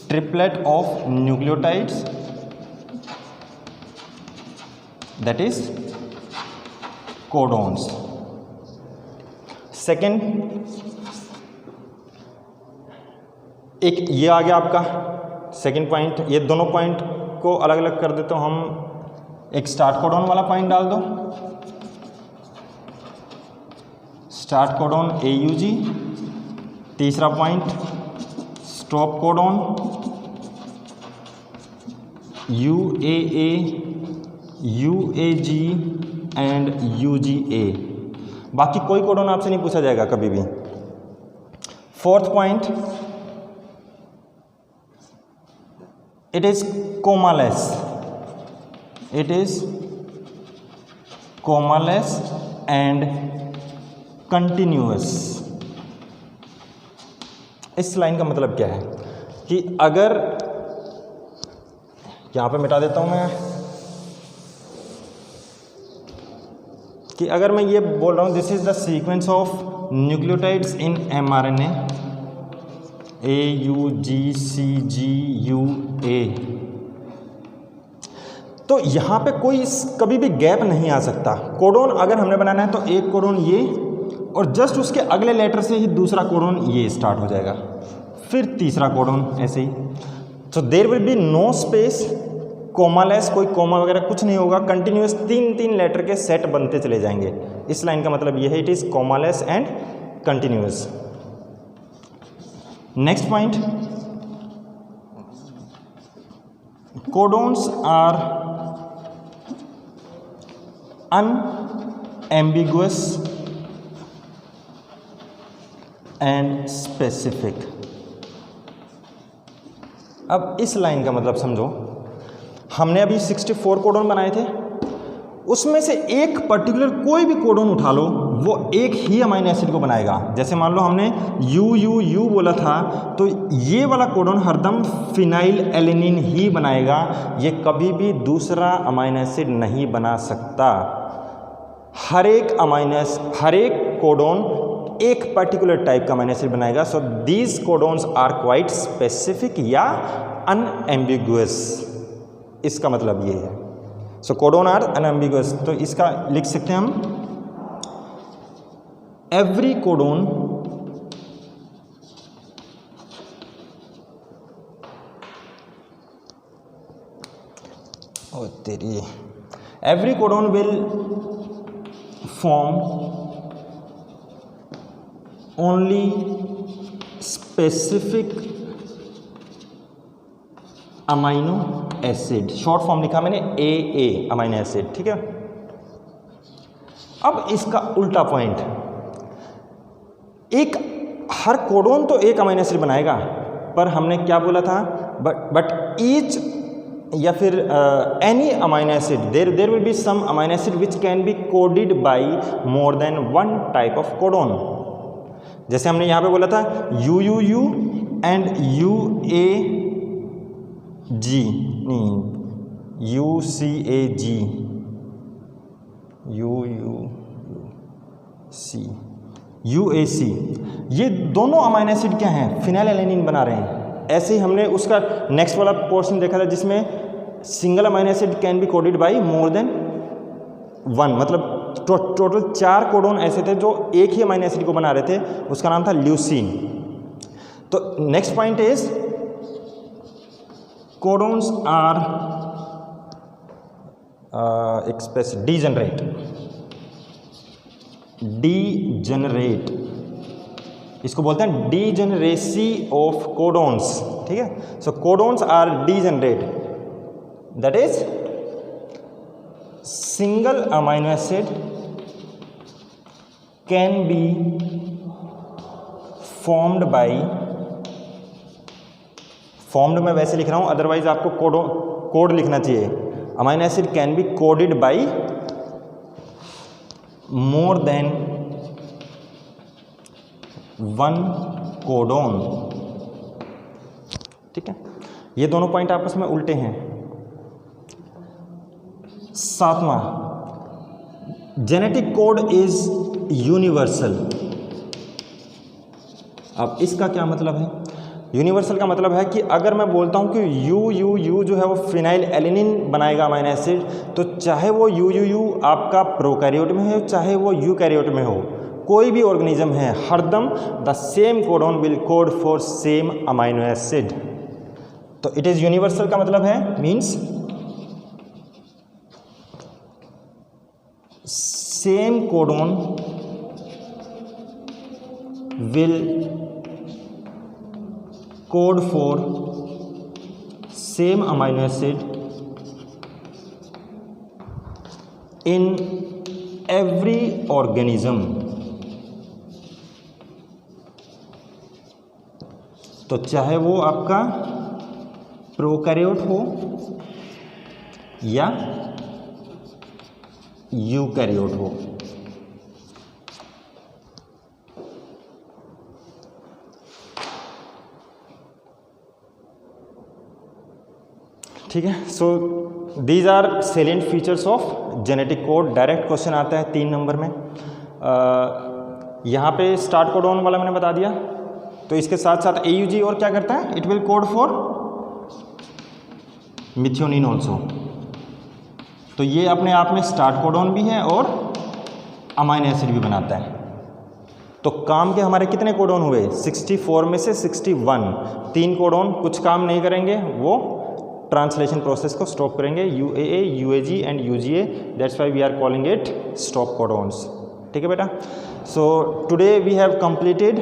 triplet of nucleotides, that is codons। Second, एक ये आ गया आपका सेकेंड पॉइंट। ये दोनों पॉइंट को अलग अलग कर देते हो हम। एक स्टार्ट कोडॉन वाला पॉइंट डाल दो, स्टार्ट कोडॉन AUG। तीसरा point stop codon UAA, UAG and UGA। बाकी कोई कोडॉन आपसे नहीं पूछा जाएगा कभी भी। Fourth point, it is commaless. It is commaless and continuous. इस लाइन का मतलब क्या है कि अगर यहां पे मिटा देता हूं मैं, कि अगर मैं ये बोल रहा हूं this is the sequence of nucleotides in mRNA AUGCGUA, तो यहां पे कोई कभी भी गैप नहीं आ सकता। कोडोन अगर हमने बनाना है तो एक कोडोन ये और जस्ट उसके अगले लेटर से ही दूसरा कोडोन ये स्टार्ट हो जाएगा, फिर तीसरा कोडोन ऐसे ही। तो there will be no space, commaless, कोई कोमा वगैरह कुछ नहीं होगा, कंटिन्यूअस तीन तीन लेटर के सेट बनते चले जाएंगे। इस लाइन का मतलब ये है, it is commaless and continuous. Next point, codons are unambiguous and specific. अब इस लाइन का मतलब समझो, हमने अभी 64 कोडोन बनाए थे, उसमें से एक पर्टिकुलर कोई भी कोडोन उठा लो, वो एक ही अमाइनो एसिड को बनाएगा। जैसे मान लो हमने यू बोला था, तो ये वाला कोडोन हरदम फिनाइल एलेनिन ही बनाएगा, ये कभी भी दूसरा अमाइनो एसिड नहीं बना सकता। हर एक कोडोन एक पर्टिकुलर टाइप का अमाइनो एसिड बनाएगा। So these codons are quite specific या अनएम्बिगुअस, इसका मतलब ये है। सो कोडोन आर अनएम्बिगुअस, तो इसका लिख सकते हैं हम, every codon every codon will form only specific amino acid, short form लिखा मैंने AA अमाइनो एसिड, ठीक है। अब इसका उल्टा पॉइंट, एक हर कोडोन तो एक अमाइनो एसिड बनाएगा, पर हमने क्या बोला था, बट ईच या फिर any amino acid, there will be some amino acid which can be coded by more than one type of codon. जैसे हमने यहाँ पे बोला था UUU एंड UAG, नहीं UCAG, UAC, ये दोनों अमाइनो एसिड क्या हैं, फिनाइल एलेनिन बना रहे हैं। ऐसे ही हमने उसका नेक्स्ट वाला पोर्शन देखा था जिसमें single amino acid can be coded by more than one, मतलब टोटल 4 कोडोन ऐसे थे जो एक ही अमाइनो एसिड को बना रहे थे, उसका नाम था ल्यूसीन। तो next point is codons are degenerate, इसको बोलते हैं डीजेनरेसी ऑफ कोडोन्स, ठीक है। So codons are degenerate, that is single amino acid can be formed by, formed मैं वैसे लिख रहा हूं, अदरवाइज आपको कोड लिखना चाहिए। Amino acid can be coded by more than one codon, ठीक है। ये दोनों पॉइंट आपस में उल्टे हैं। 7वां, जेनेटिक कोड इज यूनिवर्सल। अब इसका क्या मतलब है, यूनिवर्सल का मतलब है कि अगर मैं बोलता हूं कि यू जो है वो फिनाइल एलेनिन बनाएगा अमाइनो एसिड, तो चाहे वो यू आपका प्रोकैरियोट में है, चाहे वो यूकैरियोट में हो, कोई भी ऑर्गेनिज्म है, हरदम the same codon will code for same amino acid. तो इट इज यूनिवर्सल का मतलब है, means same codon will code for same amino acid in every organism. तो चाहे वो आपका प्रोकैरियोट हो या यूकैरियोट हो। ठीक है, so these are salient features of genetic code. Direct question आता है 3 नंबर में। यहाँ पे स्टार्ट कोडॉन वाला मैंने बता दिया, तो इसके साथ साथ AUG और क्या करता है, it will code for methionine also. तो ये अपने आप में स्टार्ट कोडॉन भी है और अमाइनो एसिड भी बनाता है। तो काम के हमारे कितने कोडॉन हुए, 64 में से 61। 3 कोडॉन कुछ काम नहीं करेंगे, वो ट्रांसलेशन प्रोसेस को स्टॉप करेंगे, UAA, UAG and UGA। That's why we are calling it stop codons. ठीक है बेटा। So today we have completed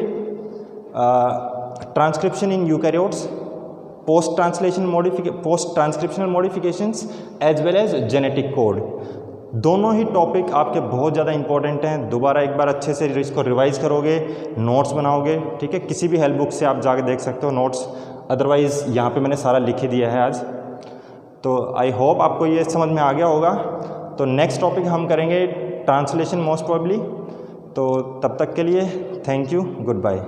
transcription in eukaryotes, post transcriptional modifications as well as genetic code. दोनों ही topic आपके बहुत ज़्यादा इंपॉर्टेंट हैं। दोबारा एक बार अच्छे से इसको रिवाइज करोगे, नोट्स बनाओगे। ठीक है, किसी भी हेल्प बुक से आप जाके देख सकते हो नोट्स, अदरवाइज़ यहाँ पे मैंने सारा लिख ही दिया है आज। तो आई होप आपको ये समझ में आ गया होगा। तो नेक्स्ट टॉपिक हम करेंगे ट्रांसलेशन मोस्ट प्रोबेबली। तो तब तक के लिए थैंक यू, गुड बाय।